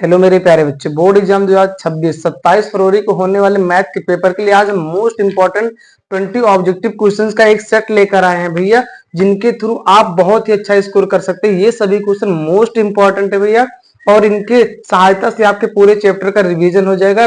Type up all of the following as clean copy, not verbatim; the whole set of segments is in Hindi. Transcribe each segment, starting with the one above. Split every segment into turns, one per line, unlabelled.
हेलो मेरे प्यारे बच्चे, बोर्ड एग्जाम 2026 27 फरवरी को होने वाले मैथ के पेपर के लिए आज मोस्ट इंपॉर्टेंट 20 ऑब्जेक्टिव क्वेश्चंस का एक सेट लेकर आए हैं भैया, जिनके थ्रू आप बहुत ही अच्छा स्कोर कर सकते हैं। ये सभी क्वेश्चन मोस्ट इंपॉर्टेंट है भैया, और इनके सहायता से आपके पूरे चैप्टर का रिवीजन हो जाएगा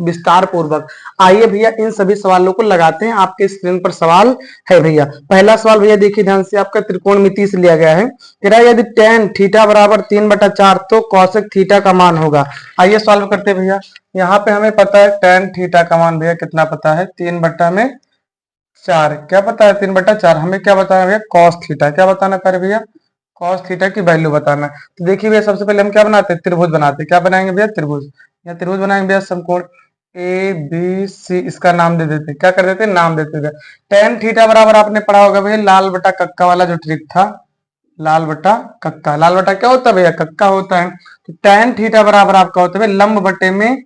विस्तार पूर्वक। आइए भैया इन सभी सवालों को लगाते हैं। आपके स्क्रीन पर सवाल है भैया। पहला सवाल भैया देखिए ध्यान से, आपका त्रिकोणमिति से लिया गया है। कह रहा है यदि tan थीटा बराबर 3/4 तो cosec थीटा का मान होगा। आइए सॉल्व करते हैं भैया। यहाँ पे हमें पता है tan थीटा का मान भैया कितना पता है, 3/4। क्या पता है 3/4। हमें क्या बताना है भैया, cos थीटा। क्या बताना है भैया, cos थीटा की वैल्यू बताना है। तो देखिए भैया सबसे पहले हम क्या बनाते हैं, त्रिभुज बनाते हैं। क्या बनाएंगे भैया, त्रिभुज। या त्रिभुज बनाएंगे भैया समकोण ABC, इसका नाम दे देते हैं। क्या कर देते हैं, नाम देते थे। tan थीटा बराबर आपने पढ़ा होगा भैया लाल बटा कक्का वाला जो ट्रिक था, लाल बटा कक्का। लाल बटा क्या होता है भैया, कक्का होता है। तो tan थीटा बराबर आपका होता है लंब बटे में,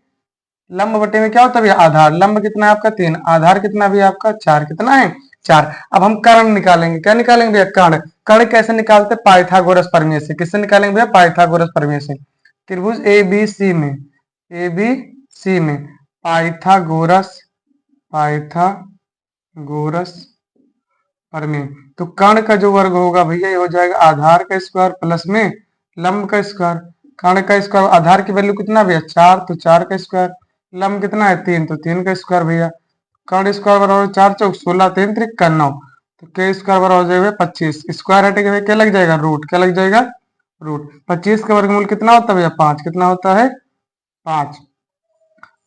लंब बटे में क्या होता है भैया, आधार। लंब कितना है आपका 3, आधार कितना भी आपका 4। कितना है 4। अब हम कर्ण निकालेंगे। क्या निकालेंगे भैया, कर्ण। कर्ण कैसे निकालते, पाइथागोरस प्रमेय से। किससे निकालेंगे भैया, पाइथागोरस प्रमेय से। त्रिभुज ABC में, ABC में पाइथागोरस, पाइथागोरस प्रमेय। तो कर्ण का जो वर्ग होगा भैया ये हो जाएगा आधार का स्क्वायर प्लस में लंब का स्क्वायर। कर्ण का स्क्वायर, आधार की वैल्यू कितना भैया 4, तो 4 का स्क्वायर। लंब कितना है 3, तो 3 का स्क्वायर भैया। कर्ण स्क्वायर बराबर 4 चौक 16, 3 त्रिक का 9, तो के स्क्वायर बराबर हो जाएगा 25। स्क्वायर हटेगा भैया क्या लग जाएगा, रूट। क्या लग जाएगा, रूट। 25 का वर्गमूल कितना होता है भैया 5। कितना होता है 5।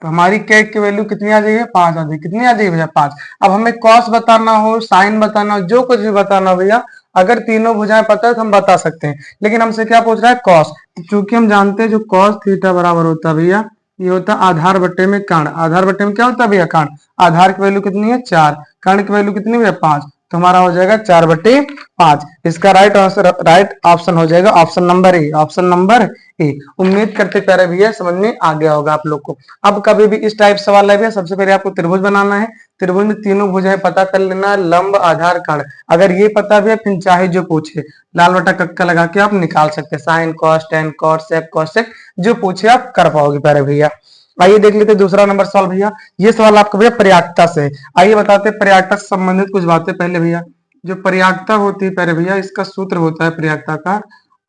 तो हमारी कैक की वैल्यू कितनी आ जाएगी, 5 आ जाएगी। कितनी आ जाएगी भैया 5। अब हमें कॉस बताना हो, साइन बताना हो, जो कुछ भी बताना हो भैया, अगर तीनों भुजाएं पता है तो हम बता सकते हैं। लेकिन हमसे क्या पूछ रहा है, कॉस। चूंकि हम जानते हैं जो कॉस थीटा बराबर होता है भैया, ये होता है आधार बट्टे में कर्ण। आधार बट्टे में क्या होता है भैया, कर्ण। आधार की वैल्यू कितनी है 4, कर्ण की वैल्यू कितनी है 5, तो हमारा हो जाएगा 4/5। इसका राइट आंसर, राइट ऑप्शन हो जाएगा option number A. Option number A. उम्मीद करते प्यारे भैया समझ में आ गया होगा आप लोग को। अब कभी भी इस टाइप सवाल है भैया, सबसे पहले आपको त्रिभुज बनाना है। त्रिभुज में तीनों भुजाएं पता कर लेना है, लंब आधार कर्ण। अगर ये पता भी है फिर चाहे जो पूछे लाल बटा कक्का लगा के आप निकाल सकते हैं। Sine cos tan cot sec cosec जो पूछे आप कर पाओगे प्यारे भैया। आइए देख लेते हैं दूसरा नंबर सवाल भैया। ये सवाल आपका भैया प्रयाक्ता से। आइए बताते हैं प्रयाक्ता से संबंधित कुछ बातें पहले भैया। जो प्रयाक्ता होती है प्यारे भैया, इसका सूत्र होता है प्रयाक्ता का,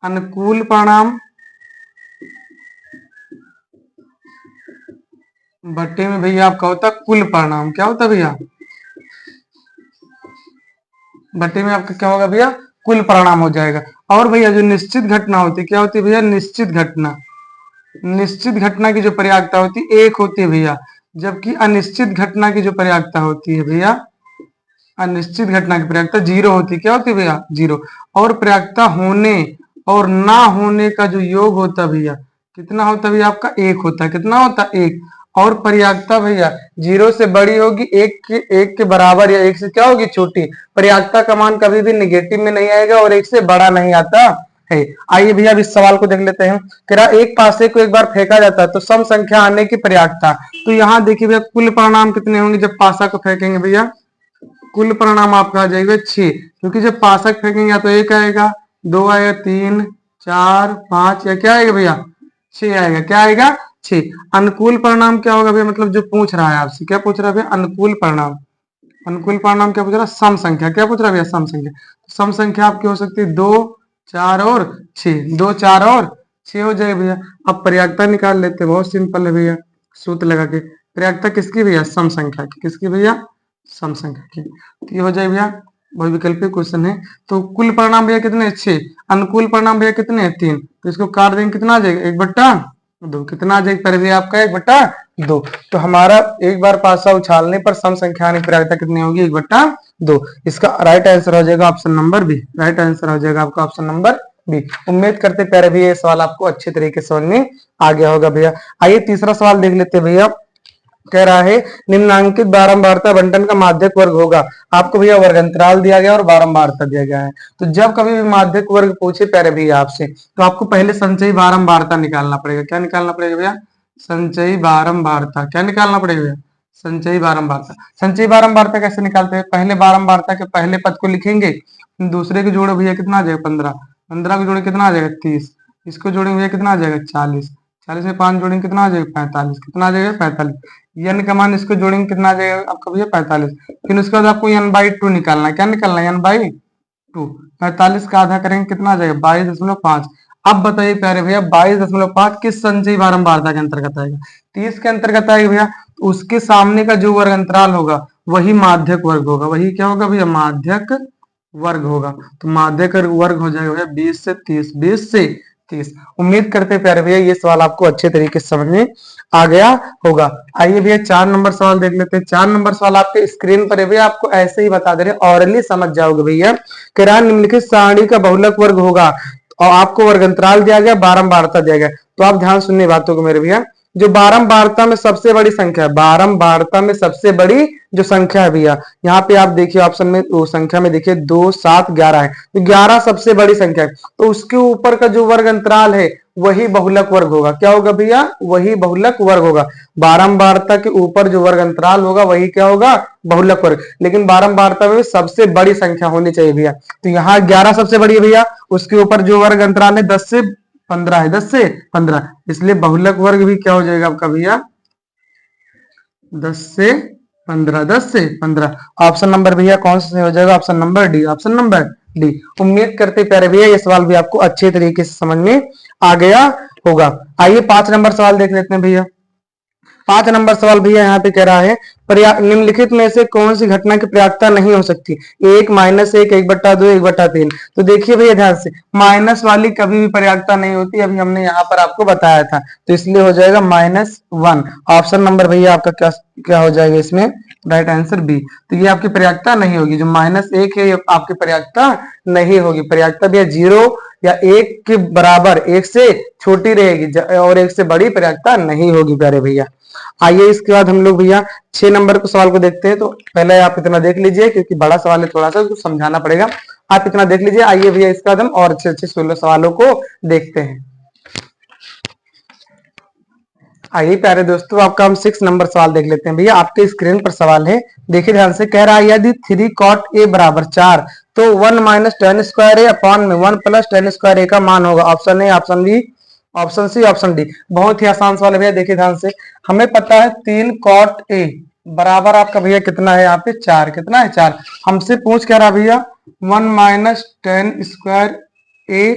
अनुकूल परिणाम बट्टे में भैया आपका होता है कुल परिणाम। क्या होता है भैया, बट्टे में आपका क्या होगा भैया, कुल परिणाम हो जाएगा। और भैया जो निश्चित घटना होती है, क्या होती है भैया, निश्चित घटना। निश्चित घटना की जो प्रयाक्ता होती है 1 होती है भैया, जबकि अनिश्चित घटना की जो प्रयाक्ता होती है भैया, अनिश्चित घटना की प्रयाक्ता 0 होती है। क्या होती है भैया, 0। और प्रयाक्ता होने और ना होने का जो योग होता है भैया, कितना होता है भैया आपका 1 होता है। कितना होता है 1। और प्रयाक्ता भैया 0 से बड़ी होगी, 1 के बराबर या 1 से क्या होगी, छोटी। प्रयाक्ता का मान कभी भी निगेटिव में नहीं आएगा और 1 से बड़ा नहीं आता है। आइए भैया अब इस सवाल को देख लेते हैं। कह रहा एक पासे को एक बार फेंका जाता है तो सम संख्या आने की प्रयाक्ता। तो यहाँ देखिए भैया कुल परिणाम कितने होंगे जब पासा को फेंकेंगे भैया, कुल परिणाम आपका आ जाएगा 6। क्योंकि जब पासक फेंकेंगे या तो 1 आएगा, 2 आएगा, 3 4 5 या क्या आएगा भैया 6 आएगा। क्या आएगा 6। अनुकूल परिणाम क्या होगा भैया, मतलब जो पूछ रहा है आपसे, क्या पूछ रहा है भैया, अनुकूल परिणाम। अनुकूल परिणाम क्या पूछ रहा है, सम संख्या। क्या पूछ रहा है भैया, सम संख्या। सम संख्या आपकी हो सकती है 2 4 और 6। 2 4 और 6 हो जाएगा भैया। अब प्रयाक्ता निकाल लेते हैं, बहुत सिंपल है भैया, सूत्र लगा के। प्रयाक्ता किसकी भैया, सम संख्या की। किसकी भैया, सम संख्या की। तो ये हो जाए भैया बहुविकल्पीय क्वेश्चन है। तो कुल परिणाम भैया कितने 6, अनुकूल परिणाम भैया कितने 3, तो इसको काट देंगे कितना आ जाएगा 1/2। कितना आ जाएगा पर भैया आपका 1/2। तो हमारा एक बार पासा उछालने पर सम संख्या की प्रयाक्ता कितनी होगी 1/2। इसका राइट आंसर हो जाएगा option number B. Right answer हो जाएगा आपका ऑप्शन नंबर बी। उम्मीद करते प्यारे भैया ये सवाल आपको अच्छे तरीके से समझ में आ गया होगा भैया। आइए तीसरा सवाल देख लेते हैं भैया। कह रहा है निम्नांकित बारंबारता बंटन का माध्यक वर्ग होगा। आपको भैया वर्ग अंतराल दिया गया और बारंबारता दिया गया है। तो जब कभी भी माध्यक वर्ग पूछे प्यारे भैया आपसे, तो आपको पहले संचयी बारंबारता निकालना पड़ेगा। क्या निकालना पड़ेगा भैया, संचयी बारंबारता। क्या निकालना पड़ेगा भैया, संचयी बारंबारता। संचयी बारंबारता कैसे निकालते हैं, पहले बारंबारता के पहले पद को लिखेंगे, दूसरे को जोड़ो भैया कितना आ जाएगा 15, 15 को जोड़े कितना आ जाएगा 30, इसको जोड़ेंगे भैया कितना आ जाएगा 40, 40 में 5 जोड़ेंगे कितना आ जाएगा 45, कितना आ जाएगा 45। n का मान इसको जोड़ेंगे कितना आ जाएगा आपका भैया 45। फिर उसके बाद आपको n/2 निकालना है, क्या निकालना है n/2। 45 का आधा करेंगे कितना आ जाएगा 22.5। अब बताइए प्यारे भैया 22.5 किस संचयी बारंबारता के अंतर्गत आएगा, 30 के अंतर्गत आएगा भैया। तो उसके सामने का जो वर्ग अंतराल होगा वही माध्यक वर्ग होगा, वही क्या होगा भैया माध्यक वर्ग होगा। तो माध्यक वर्ग हो जाएगा भैया 20 से 30, 20 से 30। उम्मीद करते हैं प्यारे भैया ये सवाल आपको अच्छे तरीके से समझ में आ गया होगा। आइए भैया 4 नंबर सवाल देख लेते हैं। 4 नंबर सवाल आपके स्क्रीन पर है भैया, आपको ऐसे ही बता दे रहे ऑरली समझ जाओगे भैया। किरान निम्नलिखित सारणी का बहुलक वर्ग होगा और आपको वर्ग अंतराल दिया गया, बारंबारता दिया गया। तो आप ध्यान सुनने बातों को मेरे भैया, जो बारंबारता में सबसे बड़ी संख्या है, बारंबारता में सबसे बड़ी जो संख्या है भैया, यहाँ पे आप देखिए ऑप्शन में वो संख्या में देखिए 2, 7, 11 है। तो 11 सबसे बड़ी संख्या है, तो उसके ऊपर का जो वर्ग अंतराल है वही बहुलक वर्ग होगा। क्या होगा भैया वही बहुलक वर्ग होगा। बारंबारता के ऊपर जो वर्ग अंतराल होगा वही क्या होगा बहुलक वर्ग। लेकिन बारंबारता में सबसे बड़ी संख्या होनी चाहिए भैया, तो यहाँ 11 सबसे बड़ी है भैया, उसके ऊपर जो वर्ग अंतराल है 10 से 15 है, 10 से 15, इसलिए बहुलक वर्ग भी क्या हो जाएगा आपका भैया 10 से 15, 10 से 15। ऑप्शन नंबर भैया कौन सा हो जाएगा, option number D, option number D. उम्मीद करते प्यारे भैया ये सवाल भी आपको अच्छे तरीके से समझ में आ गया होगा। आइए 5 नंबर सवाल देख लेते हैं भैया। 5 नंबर सवाल भैया यहाँ पे कह रहा है निम्नलिखित में से कौन सी घटना की पर्याप्तता नहीं हो सकती, 1, -1, 1/2, 1/3। तो देखिए भैया ध्यान से, माइनस वाली कभी भी पर्याप्तता नहीं होती, अभी हमने यहाँ पर आपको बताया था, तो इसलिए हो जाएगा -1। ऑप्शन नंबर भैया आपका क्या क्या हो जाएगा इसमें राइट आंसर बी। तो ये आपकी पर्याप्तता नहीं होगी, जो -1 है ये आपकी पर्याप्तता नहीं होगी। पर्याप्तता भैया 0 या 1 के बराबर, 1 से छोटी रहेगी और 1 से बड़ी पर्याप्तता नहीं होगी प्यारे भैया। आइए इसके बाद हम लोग भैया 6 नंबर के सवाल को देखते हैं। तो पहले आप इतना देख लीजिए क्योंकि बड़ा सवाल है, थोड़ा सा उसको समझाना पड़ेगा, आप इतना देख लीजिए। आइए भैया इसके बाद हम और अच्छे अच्छे 16 सवालों को देखते हैं। आइए प्यारे दोस्तों आपका हम 6 नंबर सवाल देख लेते हैं भैया। आपके स्क्रीन पर सवाल है, देखिए ध्यान से। कह रहा है यदि 3 cot a बराबर 4 तो 1 - tan स्क्वायर a अपॉन में 1 + tan स्क्वायर a का मान होगा। Option A, option B, option C, option D. बहुत ही आसान सवाल है भैया, देखिए ध्यान से। हमें पता है 3 cot a बराबर आपका भैया कितना है यहाँ पे 4, कितना है 4। हमसे पूछ क्या रहा भैया 1 - tan स्क्वायर a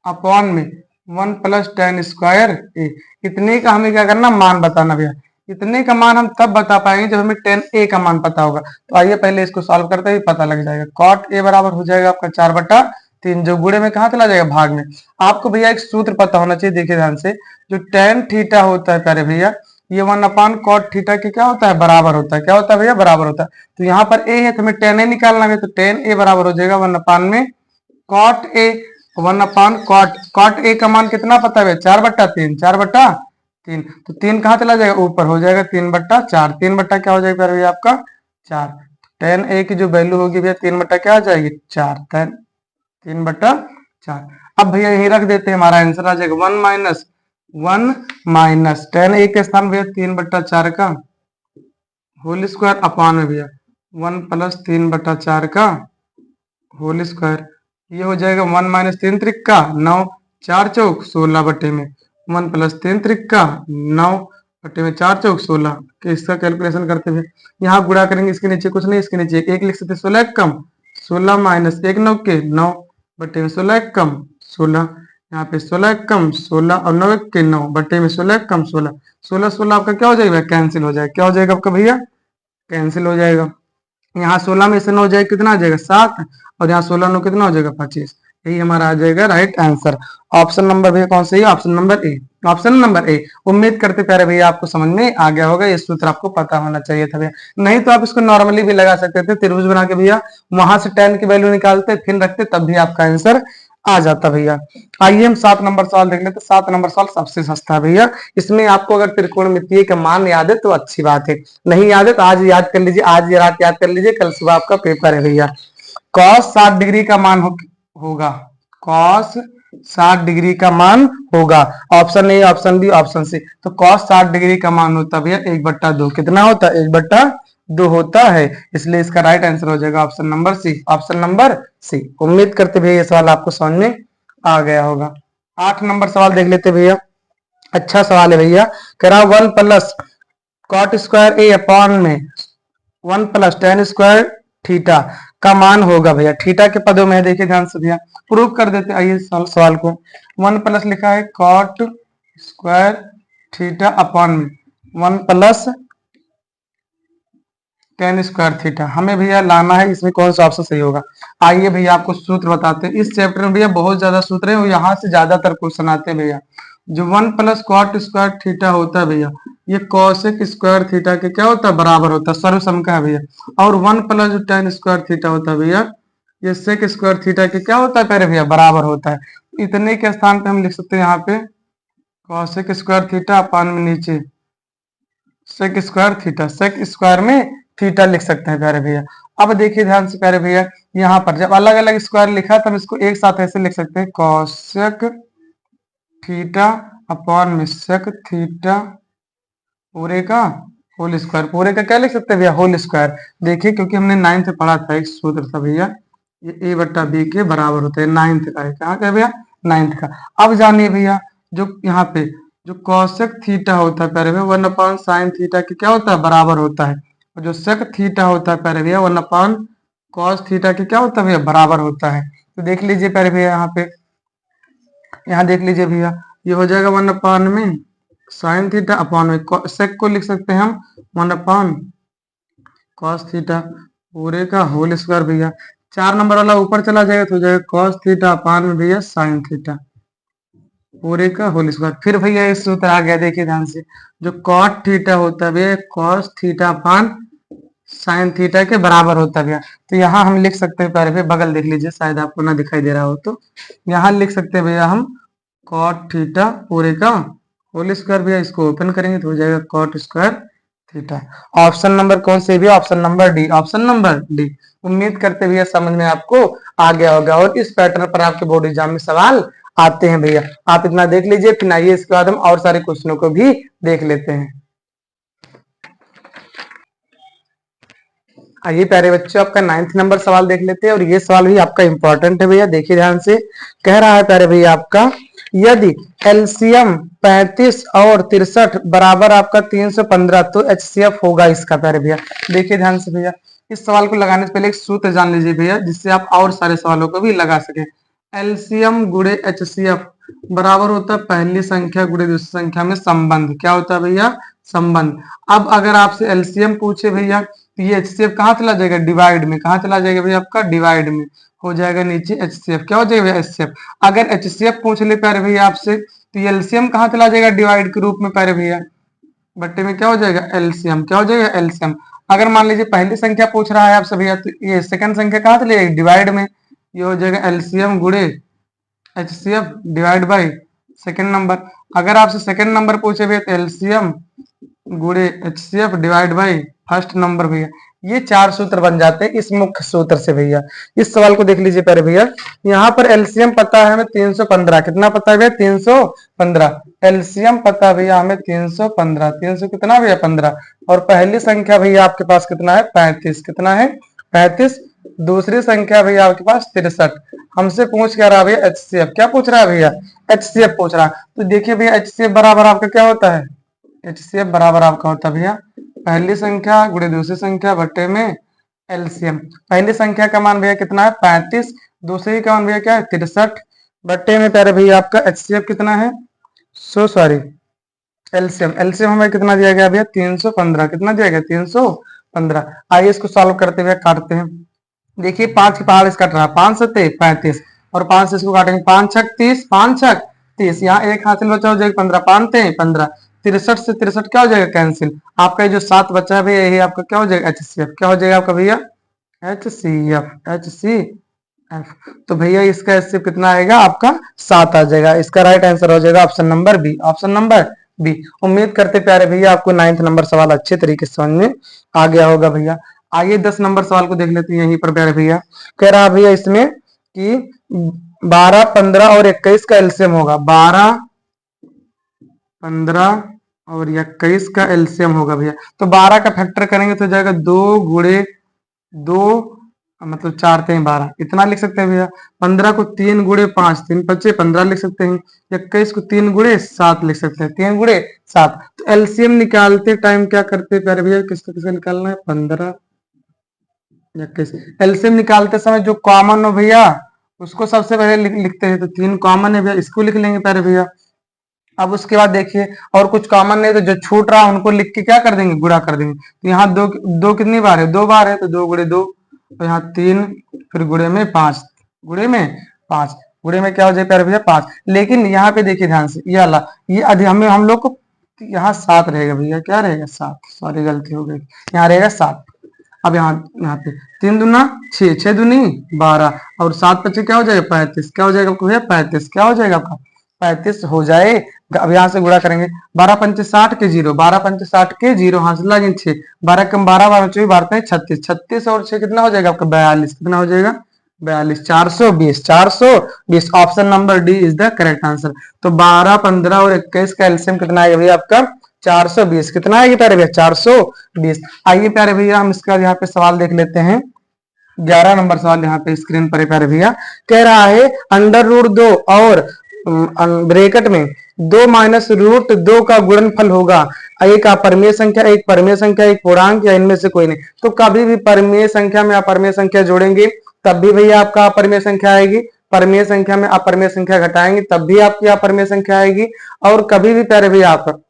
अपॉन में 1 + tan स्क्वायर a। इतने का हमें क्या करना मान बताना भैया। इतने का मान हम तब बता पाएंगे जब हमें tan a का मान पता होगा। तो आइए पहले इसको सॉल्व करते ही पता लग जाएगा। cot a बराबर हो जाएगा आपका 4/3, जो गुणे में कहाँ चला जाएगा भाग में। आपको भैया एक सूत्र पता होना चाहिए, देखिए ध्यान से। जो tan थीटा होता है प्यारे भैया, ये 1/cot थीटा के क्या होता है बराबर होता है। क्या होता है भैया बराबर होता है। तो यहाँ पर a है तो हमें tan a निकालना है, तो tan a बराबर हो जाएगा 1/cot a। 1/cot a का मान कितना पता है 4/3, 4/3। तो 3 कहाँ चला जाएगा ऊपर, हो जाएगा 3/4। 3 बट्टा क्या हो जाएगा भैया आपका 4। tan a की जो वैल्यू होगी भैया 3 बट्टा क्या आ जाएगी 4, 3/4। अब भैया यही रख देते हैं, हमारा आंसर आ जाएगा 1 - tan a के स्थान भैया 3/4 का होल स्क्वायर अपॉन में भैया 1 + 3/4 का होल स्क्वायर। ये हो जाएगा 1 - 3 त्रिका 9, 4 चौक 16 बटे में 1 + 3 त्रिका 9 बटे में 4 चौक 16 के इसका कैलकुलेशन करते हुए यहाँ गुणा करेंगे। इसके नीचे कुछ नहीं, इसके नीचे 1 लिख सकते, 16 1 कम 16 - 1 9 के 9 बटे में 16 1 कम 16। यहाँ पे 16 1 कम 16 और 9 1 के 9 बटे में 16 1 कम 16। 16 16 आपका क्या हो जाएगा कैंसिल हो जाएगा। क्या हो जाएगा आपका भैया कैंसिल हो जाएगा। यहाँ 16 में से 9 जाएगा कितना आ जाएगा 7, और यहाँ 16 9 कितना हो जाएगा 25। यही हमारा आ जाएगा राइट आंसर। ऑप्शन नंबर भैया कौन सा है, option number A, option number A. उम्मीद करते प्यारे भैया आपको समझ में आ गया होगा, ये सूत्र आपको पता होना चाहिए था भैया। नहीं तो आप इसको नॉर्मली भी लगा सकते थे, त्रिभुज बना के भैया वहां से tan की वैल्यू निकालते फिर रखते, तब भी आपका आंसर आ जाता भैया। आइए हम 7 नंबर सवाल देख लेते। 7 नंबर सवाल सबसे सस्ता है भैया, इसमें आपको अगर त्रिकोणमितीय का मान याद है तो अच्छी बात है, नहीं याद है तो आज याद कर लीजिए, आज रात याद कर लीजिए, कल सुबह आपका पेपर है भैया। cos 60 डिग्री का मान होगा, cos 60 डिग्री का मान होगा। Option A, option B, option C. तो cos 60 डिग्री का मान होता है भैया 1/2। कितना होता है 1/2 होता है, इसलिए इसका राइट आंसर हो जाएगा option number C, option number C. उम्मीद करते भैया ये सवाल आपको समझ में आ गया होगा। 8 नंबर सवाल देख लेते भैया। अच्छा सवाल है भैया। कह रहा 1 + cot² A अपॉन में 1 + tan² थीटा का मान होगा भैया। थीटा के पदों में है, देखिए ध्यान से भैया, प्रूव कर देते आइए सवाल को। 1 प्लस लिखा है cot² थीटा अपॉन में 1 + tan² थीटा। हमें भैया लाना है इसमें कौन सा ऑप्शन सही होगा। आइए भैया आपको सूत्र बताते हैं। इस चैप्टर में भैया बहुत ज्यादा सूत्र है और यहाँ से ज्यादातर क्वेश्चन आते हैं भैया। जो 1 + cot² थीटा होता है भैया, ये cosec² थीटा के क्या होता है, बराबर होता है, सर्वसम का है भैया। और 1 + tan² थीटा होता है भैया, ये sec² थीटा के क्या होता है प्यारे भैया, बराबर होता है। इतने के स्थान पे हम लिख सकते हैं यहाँ पे cosec² थीटा अपान में नीचे sec² थीटा, sec² में थीटा लिख सकते हैं प्यारे भैया। अब देखिए ध्यान से प्यारे भैया, यहाँ पर जब अलग अलग स्क्वायर लिखा तब इसको एक साथ ऐसे लिख सकते हैं cosec थीटा अपॉन में sec थीटा पूरे का होल स्क्वायर। पूरे का क्या लिख सकते हैं भैया, होल स्क्वायर। देखिए क्योंकि हमने 9th पढ़ा था एक सूत्र था भैया, ये A/B के बराबर होता है। 9th का है, कहाँ का भैया, 9th का। अब जानिए भैया, जो यहाँ पे जो cosec थीटा होता है प्यारे भैया 1/sin थीटा के क्या होता है, बराबर होता है। और जो sec थीटा होता है प्यारे भैया 1/cos थीटा के क्या होता है भैया, बराबर होता है। तो देख लीजिए प्यारे भैया यहाँ पे, यहाँ देख लीजिए भैया, ये हो जाएगा 1/में sin थीटा अपॉन में sec को लिख सकते हैं हम 1/cos थीटा पूरे का होल स्क्वायर भैया। 4 नंबर वाला ऊपर चला जाएगा तो हो जाएगा cos थीटा अपॉन में भैया sin थीटा पूरे का होल स्क्वायर। फिर भैया इस सूत्र आ गया, देखिए ध्यान से, जो cot थीटा होता है भैया cos theta upon sin theta के बराबर होता है भैया। तो यहाँ हम लिख सकते हैं प्यारे भैया, बगल देख लीजिए शायद आपको ना दिखाई दे रहा हो, तो यहाँ लिख सकते हैं भैया हम cot थीटा पूरे का होल स्क्वायर भैया। इसको ओपन करेंगे तो हो जाएगा cot² थीटा। ऑप्शन नंबर कौन से भी, option number D, option number D. उम्मीद करते भैया समझ में आपको आ गया होगा और इस पैटर्न पर आपके बोर्ड एग्जाम में सवाल आते हैं भैया। आप इतना देख लीजिए, फिर आइए इसके बाद हम और सारे क्वेश्चनों को भी देख लेते हैं। आइए प्यारे बच्चों, आपका 9th नंबर सवाल देख लेते हैं और ये सवाल भी आपका इंपॉर्टेंट है भैया, देखिए ध्यान से। कह रहा है प्यारे भैया आपका, यदि एलसीएम 35 और 63 बराबर आपका 315 तो एचसीएफ होगा इसका प्यारे भैया। देखिए ध्यान से भैया, इस सवाल को लगाने से पहले एक सूत्र जान लीजिए भैया, जिससे आप और सारे सवालों को भी लगा सके। एलसीएम गुणे एचसीएफ बराबर होता है पहली संख्या गुणे दूसरी संख्या में संबंध। क्या होता है भैया, संबंध। अब अगर आपसे एलसीएम पूछे भैया तो ये एचसीएफ कहाँ चला जाएगा, डिवाइड में। कहाँ चला जाएगा भैया, आपका डिवाइड में हो जाएगा नीचे एचसीएफ। क्या हो जाएगा भैया, एचसीएफ। अगर एचसीएफ पूछ ले प्यारे भैया आपसे तो ये एलसीएम कहाँ चला जाएगा, डिवाइड के रूप में प्यारे भैया, बट्टे में क्या हो जाएगा, एलसीएम। क्या हो जाएगा, एलसीएम। अगर मान लीजिए पहली संख्या पूछ रहा है आपसे भैया तो ये सेकंड संख्या कहाँ चले जाएगी, डिवाइड में। ये हो जाएगा एलसीएम गुणे HCF divide by second number. अगर आपसे सेकंड नंबर पूछे भैया तो एलसीएम गुणे HCF divide by first number भैया। ये 4 सूत्र बन जाते हैं इस मुख्य सूत्र से भैया। इस सवाल को देख लीजिए पहले भैया, यहाँ पर एलसीएम पता है हमें 315। कितना पता है भैया, 315। एलसीएम पता है भैया हमें 315, 300 कितना भैया, 15। और पहली संख्या भैया आपके पास कितना है, 35। कितना है, 35। दूसरी संख्या भैया आपके पास 63। हमसे पूछ क्या रहा है भैया, एचसीएफ। क्या पूछ रहा है भैया, एचसीएफ पूछ रहा है। तो देखिए भैया एचसीएफ बराबर आपका क्या होता है, एचसीएफ बराबर आपका होता है भैया पहली संख्या गुणे दूसरी संख्या बट्टे में एलसीएम। पहली संख्या का मान भैया कितना है, 35। दूसरी का मान भैया क्या है, 63 बट्टे में प्यारे भैया आपका एचसीएफ कितना है, सॉरी एलसीएम। एलसीएम हमें कितना दिया गया भैया, 315। कितना दिया गया, 315। आइए इसको सॉल्व करते हुए काटते हैं। देखिए 5 के पहाड़ इस कट रहा है, 5 से 35 और 5 से इसको काटेंगे, 5 छक 30, 5 छक 30। यहाँ एक हासिल बचा हो जाएगा 15, 5 थे 15। 63 से 63 क्या हो जाएगा, कैंसिल। आपका ये जो 7 बचा है भैया यही आपका क्या हो जाएगा, एचसीएफ। क्या हो जाएगा आपका भैया, एचसीएफ, एचसीएफ। तो भैया इसका एचसीएफ कितना आएगा, आपका 7 आ जाएगा। इसका राइट आंसर हो जाएगा option number B, option number B. उम्मीद करते प्यारे भैया आपको 9th नंबर सवाल अच्छे तरीके से समझ में आ गया होगा भैया। आइए 10 नंबर सवाल को देख लेते हैं यहीं पर प्यारे भैया। कह रहा भैया इसमें कि 12, 15 और 21 का एलसीएम होगा। 12, 15 और 21 का एलसीएम होगा भैया। तो 12 का फैक्टर करेंगे तो जाएगा 2 गुणे 2 मतलब 4 3 12 इतना लिख सकते हैं भैया। 15 को 3 गुणे 5 3 बचे 15 लिख सकते हैं। 21 को 3 गुणे 7 लिख सकते हैं, 3 गुणे 7। तो एलसीएम निकालते टाइम क्या करते हैं प्यारे भैया, किसका किसका निकालना है, 15 21। एलसीएम निकालते समय जो कॉमन हो भैया उसको सबसे पहले लिखते हैं। तो 3 कॉमन है भैया, इसको लिख लेंगे प्यारे भैया। अब उसके बाद देखिए और कुछ कॉमन नहीं तो जो छूट रहा है उनको लिख के क्या कर देंगे, गुणा कर देंगे। तो यहाँ दो दो कितनी बार है, 2 बार है, तो 2 गुणे 2, तो यहाँ 3, फिर गुणे में 5, गुणे में 5, गुणे में क्या हो जाए प्यारे भैया 5। लेकिन यहाँ पे देखिए ध्यान से, ये वाला ये हमें हम लोग को यहाँ 7 रहेगा भैया, क्या रहेगा 7, सॉरी गलती हो गई, यहाँ रहेगा 7। अब यहाँ पे 3 दूना 6, 6 दूनी 12 और 7 बच्चे क्या हो जाएगा 35, क्या हो जाएगा आपको भैया 35, क्या हो जाएगा आपका 35 हो जाए। अब यहाँ से गुणा करेंगे, 12 पंचे 60 के 0, 12 पंचे 60 के 0, हासिल लगे 6, 12 कम 12 12 24, 12 36, 36 और 6 कितना हो जाएगा आपका 42, कितना हो जाएगा 42, 420, 420। Option number D is the correct answer. तो 12 15 और 21 का एलसीएम कितना आएगा भैया आपका 420, कितना आएगा प्यारे भैया 420। आइए प्यारे भैया हम इसका यहाँ पे सवाल देख लेते हैं। 11 नंबर सवाल यहाँ पे स्क्रीन पर है प्यारे भैया। कह रहा है √2 और ब्रैकेट में 2 माइनस √2 का गुणनफल होगा। एक अपरिमेय संख्या, एक परिमेय संख्या, एक पूर्णांक या इनमें से कोई नहीं। तो कभी भी परिमेय संख्या में अपरिमेय संख्या जोड़ेंगे तब भी भैया आपका अपरिमेय संख्या आएगी, परिमेय संख्या में अपरिमेय संख्या घटाएंगे तब भी आपकी अपरिमेय संख्या आएगी। और कभी भी प्यारे भैया आप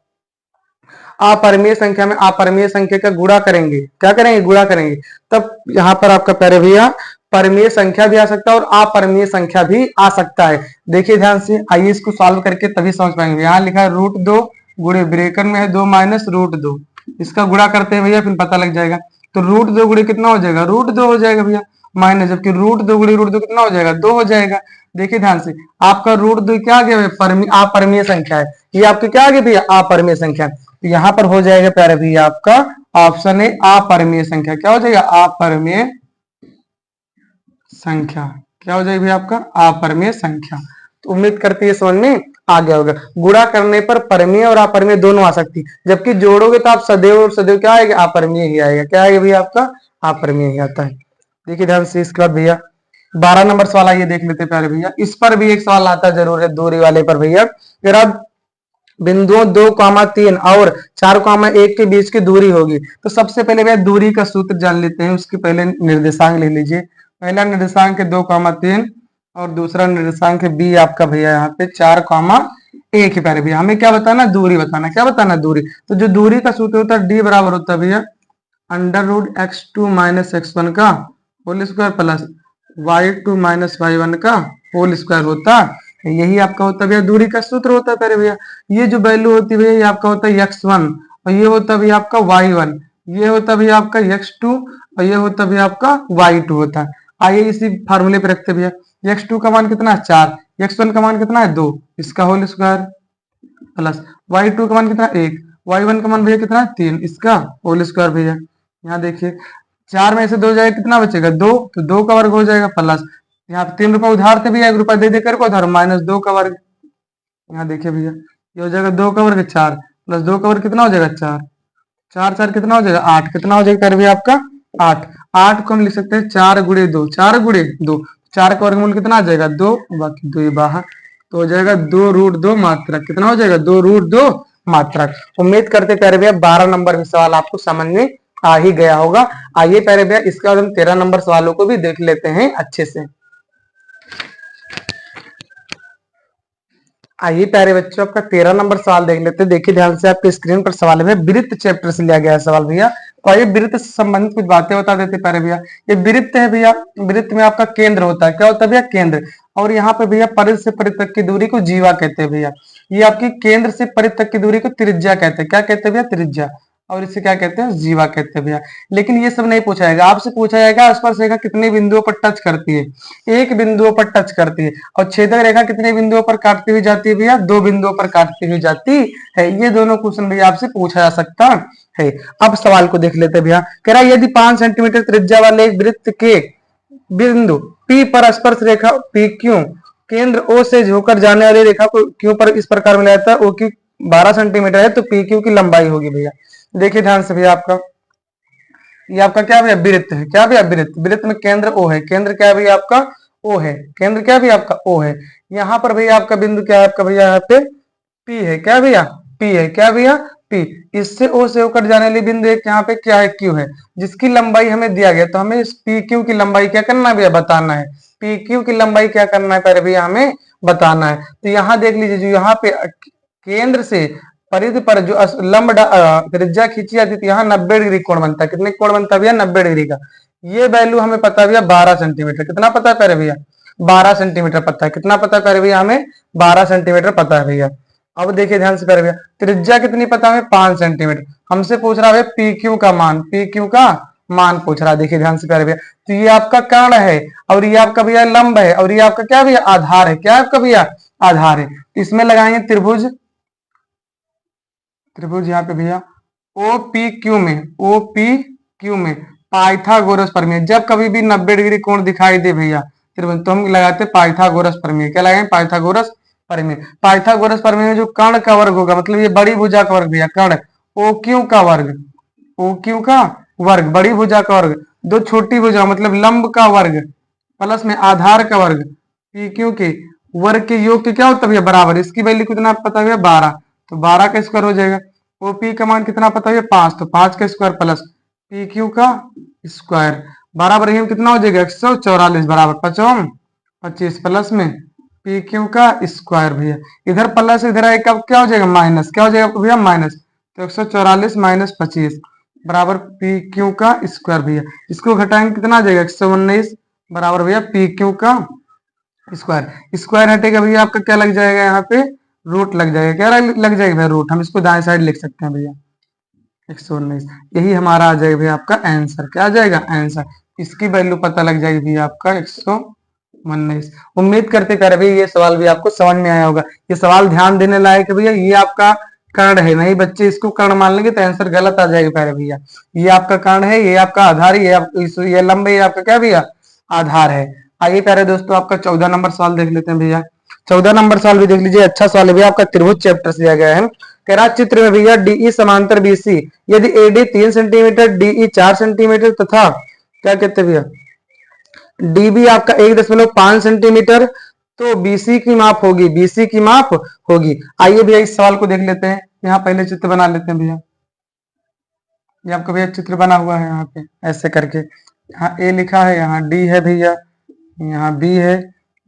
अपरिमेय संख्या में अपरिमेय संख्या का गुणा करेंगे, क्या करेंगे गुणा करेंगे, तब यहाँ पर आपका प्यारे भैया परिमेय संख्या भी आ सकता है और अपरिमेय संख्या भी आ सकता है। देखिए ध्यान से, आइए इसको सॉल्व करके तभी समझ पाएंगे। यहाँ लिखा है √2 गुणे ब्रैकेट में है 2 माइनस √2, इसका गुणा करते हैं भैया फिर पता लग जाएगा। तो √2 गुणे कितना हो जाएगा √2 हो जाएगा भैया, माइनस जबकि √2 गुणे √2 कितना हो जाएगा 2 हो जाएगा। देखिए ध्यान से, आपका √2 क्या आ गया अपरिमेय संख्या है, ये आपकी क्या आ गई भैया अपरिमेय संख्या। तो यहाँ पर हो जाएगा प्यारे भैया आपका ऑप्शन है अपरिमेय संख्या, क्या हो जाएगा अपरिमेय संख्या, क्या हो जाएगी भैया आपका अपरिमेय संख्या। तो उम्मीद करती है समझ में आ गया होगा। गुणा करने पर परिमेय और अपरिमेय दोनों आ सकती, जबकि जोड़ोगे तो आप सदैव और सदैव क्या आएगा अपरिमेय ही आएगा, क्या आएगा भैया आपका अपरिमेय ही आता है। देखिए ध्यान से, इसके बाद भैया 12 नंबर सवाल आइए देख लेते प्यारे भैया। इस पर भी एक सवाल आता जरूर है दूरी वाले पर भैया। अगर आप बिंदुओं 2,3 और 4,1 के बीच की दूरी होगी तो सबसे पहले भैया दूरी का सूत्र जान लेते हैं। उसके पहले निर्देशांक ले लीजिए। पहला निर्देशांक है 2,3 और दूसरा निर्देशांक है बी आपका भैया यहाँ पे 4,1 है प्यारे भैया। हमें क्या बताना दूरी बताना, क्या बताना दूरी। तो जो दूरी का सूत्र होता है डी बराबर होता है भैया √x2 - x1 का whole square plus y2 - y1 का होल स्क्वायर होता है। यही आपका होता है भैया दूरी का सूत्र होता है प्यारे भैया। ये जो वैल्यू होती है भैया ये आपका होता है x1 और ये होता है भैया आपका y1, ये होता है भैया आपका x2 और ये होता है भैया आपका y2 होता है। आइए इसी फार्मूले पे रखते भैया। x2 का मान कितना है 4, x1 का मान कितना है 2, इसका होल स्क्वायर प्लस y2 का मान कितना 1, y1 का मान भैया कितना है 3, इसका होल स्क्वायर भैया। यहाँ देखिए 4 में से 2 जाएगा कितना बचेगा 2, तो 2 का वर्ग हो जाएगा प्लस यहाँ पे 3 रुपए उधार थे भैया 1 रुपया दे देकर को उधार -2 का वर्ग। यहाँ देखिए भैया ये हो जाएगा 2 का वर्ग 4 प्लस 2 का वर्ग कितना हो जाएगा 4, 4 4 कितना हो जाएगा 8, कितना हो जाएगा भैया आपका 8। 8 को हम लिख सकते हैं 4 गुणे 2, 4 गुणे 2, 4 का वर्गमूल कितना आ जाएगा 2, बाकी 2 ये बाहर, तो हो जाएगा 2√2 मात्रक, कितना हो जाएगा 2√2 मात्रक। उम्मीद करते प्यारे भैया 12 नंबर सवाल आपको समझ में आ ही गया होगा। आइए प्यारे भैया इसके बाद हम 13 नंबर सवालों को भी देख लेते हैं अच्छे से। आइए प्यारे बच्चों आपका 13 नंबर सवाल देख लेते हैं। देखिए ध्यान से, आपके स्क्रीन पर सवाल है वृत्त चैप्टर से लिया गया है सवाल भैया। तो आइए वृत्त से संबंधित कुछ बातें बता देते प्यारे भैया। ये वृत्त है भैया, वृत्त में आपका केंद्र होता है, क्या होता है भैया केंद्र। और यहाँ पे भैया परिध से परिध तक की दूरी को जीवा कहते हैं भैया। ये आपकी केंद्र से परिध तक की दूरी को त्रिज्या कहते हैं, क्या कहते हैं भैया त्रिज्या, और इसे क्या कहते हैं जीवा कहते हैं भैया। लेकिन ये सब नहीं पूछा जाएगा, आपसे पूछा जाएगा स्पर्श रेखा कितने बिंदुओं पर टच करती है, एक बिंदुओं पर टच करती है, और छेदक रेखा कितने बिंदुओं पर काटती हुई जाती है भैया 2 बिंदुओं पर काटती हुई जाती है। ये दोनों क्वेश्चन भैया आपसे पूछा जा सकता है। अब सवाल को देख लेते हैं भैया। कह रहा है यदि 5 सेंटीमीटर त्रिज्या वाले एक वृत्त के बिंदु P पर स्पर्श रेखा PQ केंद्र O से होकर जाने वाली रेखा को Q पर इस प्रकार मिलाया जाता है, OQ 12 सेंटीमीटर है तो PQ की लंबाई होगी भैया। देखिए ध्यान से भैया आपका ये आपका क्या भैया वृत्त है, क्या भैया वृत्त, वृत्त में केंद्र ओ है, केंद्र क्या है भैया आपका ओ है, केंद्र क्या भैया आपका ओ है। यहाँ पर भैया आपका बिंदु क्या है आपका भैया यहाँ पे पी है, क्या भैया पी है, क्या भैया पी। इससे ओ से होकर जाने वाली बिंदु एक यहाँ पे क्या है क्यू है, जिसकी लंबाई हमें दिया गया, तो हमें इस पी क्यू की लंबाई क्या करना है भैया बताना है, पी क्यू की लंबाई क्या करना है पहले भैया हमें बताना है। तो यहाँ देख लीजिए जो यहाँ पे केंद्र से परिधि पर जो लंब त्रिज्या खींची जाती है, यहाँ 90 डिग्री कोण बनता है, कितने कोण बनता है भैया 90 डिग्री का। ये वैल्यू हमें पता है भैया 12 सेंटीमीटर, कितना पता है पहले भैया 12 सेंटीमीटर पता है, कितना पता है पहले भैया हमें 12 सेंटीमीटर पता है भैया। अब देखिए ध्यान से पहले भैया त्रिज्या कितनी पता है 5 सेंटीमीटर, हमसे पूछ रहा है पी क्यू का मान, पी क्यू का मान पूछ रहा है। देखिए ध्यान से पहले भैया तो ये आपका कर्ण है और ये आपका भैया लंब है और ये आपका क्या भैया आधार है, क्या आपका भैया आधार है। इसमें लगाएंगे त्रिभुज, त्रिभुज यहाँ पे भैया ओ पी क्यू में, ओ पी क्यू में पाइथागोरस प्रमेय, जब कभी भी 90 डिग्री कोण दिखाई दे भैया त्रिभुज तो हम लगाते पाइथागोरस प्रमेय, क्या लगाएंगे पाइथागोरस प्रमेय। पाइथागोरस प्रमेय में जो कर्ण का वर्ग होगा मतलब ये बड़ी भुजा का वर्ग भैया कर्ण ओ क्यू का वर्ग, ओ क्यू का वर्ग बड़ी भुजा का वर्ग, दो छोटी भुजा मतलब लंब का वर्ग प्लस में आधार का वर्ग पी क्यू के वर्ग के योग के क्या होता है भैया बराबर, इसकी वैल्यू कितना पता है 12, तो 12 का स्क्वायर हो जाएगा। ओपी का मान कितना पता है 5, तो 5 का स्क्वायर प्लस पी क्यू का स्क्वायर बराबर ही कितना हो जाएगा 144 बराबर 5 25 प्लस में पी क्यू का स्क्वायर भैया, इधर प्लस इधर एक क्या हो जाएगा माइनस, क्या हो जाएगा भैया माइनस, तो 144 माइनस 25 बराबर पी क्यू का स्क्वायर भैया, इसको घटाएंगे कितना आ जाएगा 119 बराबर भैया पी क्यू का स्क्वायर। स्क्वायर हटेगा भैया आपका क्या लग जाएगा यहाँ पे रूट लग जाएगा, क्या लग जाएगा भैया रूट, हम इसको दाएं साइड लिख सकते हैं भैया 119, यही हमारा आ जाएगा भैया आपका आंसर, क्या आ जाएगा आंसर, इसकी वैल्यू पता लग जाएगी भैया आपका 119। उम्मीद करते कर भैया ये सवाल भी आपको समझ में आया होगा, ये सवाल ध्यान देने लायक है भैया, ये आपका कर्ण है, नहीं बच्चे इसको कर्ण मान लेंगे तो आंसर गलत आ जाएगा पहले भैया, ये आपका कर्ण है, ये आपका आधार, ये लंब, ये आपका क्या भैया आधार है। आइए प्यारे दोस्तों आपका 14 नंबर सवाल देख लेते हैं भैया, 14 नंबर सवाल भी देख लीजिए, अच्छा सवाल है भैया आपका त्रिभुज चैप्टर से दिया गया है। कह रहा चित्र में भैया डीई समांतर बीसी यदि एडी 3 सेंटीमीटर डीई 4 सेंटीमीटर तथा क्या कहते हैं भैया डीबी आपका 1.5 सेंटीमीटर तो बीसी की माप होगी, बीसी की माप होगी। आइए भैया इस सवाल को देख लेते हैं, यहाँ पहले चित्र बना लेते हैं भैया, ये आपका भैया चित्र बना हुआ है यहाँ पे ऐसे करके, यहाँ ए लिखा है, यहाँ डी है भैया, यहाँ बी है,